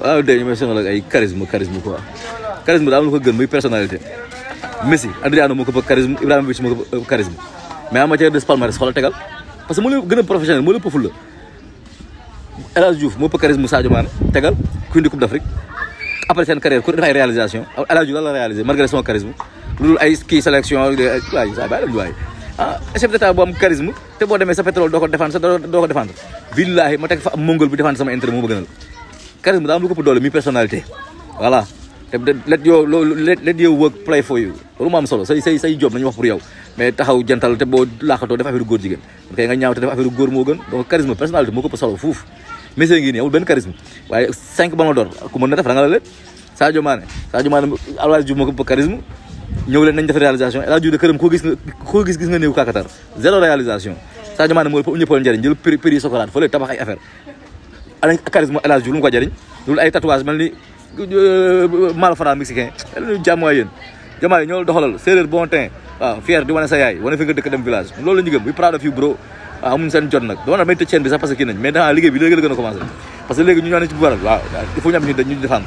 waaw dégg ñu may sonal ak ay charisme quoi charisme daa am lu ko gën muy personnalité Messi Adriano moo ko ëpp charisme Ibrahimovic moo ko ëpp charisme mais en matière de palmarès xoolal tegal parce que moo leen gën a professionnel moo leen ëpp fulla El Hadj Diouf moo ëpp charisme Sadio Mané tegal ku indi Coupe d'Afrique après seen carrière ku def ay réalisation El Hadj Diouf lan la réalisé malgré son charisme lu dul ay kii sélection waay saa bàyyi la waay chef d'état bu am charisme te boo demee sa pétrole doo ko défendre billahi ma teg fa am mongol bi défendre sama intérêt moo ma gënal charisme daa am lu ko ëpp doole mi personnalité voilà te let your work play for you loolu moo am solo say job nañu wax pour yow mais taxaw jantal te boo laaxatoo def affaire góor jigéen kay nga ñaaw te def affaire góor moo gën donc charisme personnalité moo ko ëpp solo fuuf Messi ngi nii amul benn charisme waaye 5 ballons d'or ku mën na def da nga la leen Sadio Mané El Hadj Diouf moo ko ëpp charisme ñëw leen nañ def réalisation El Hadj Diouf de këram koo gis nga néew kakatar zéro réalisation Sadio Mané moo ñëppal njëriñ jël prix Socrate fa lay tabax ay affaire alañ charisme El Hadj Diouf lu mu ko jëriñ loolu ay tatouage mel ni malfra mexicain ñu jàmm waay yéen jamaay ñoo doxalal séeréer bon teint waaw fier di wane sa yaay wane fi nga dëkk dem village loolu la ñu gëm we proud of you bro waaw amuñ seen jot nag dama na may tëj chaîne bi sax parce que kii nañ mais danaa liggéey bi léegi la gën a commencé parce que léegi ñu ñoo ne ci bu waral waaw il faut ñu am ñu défendre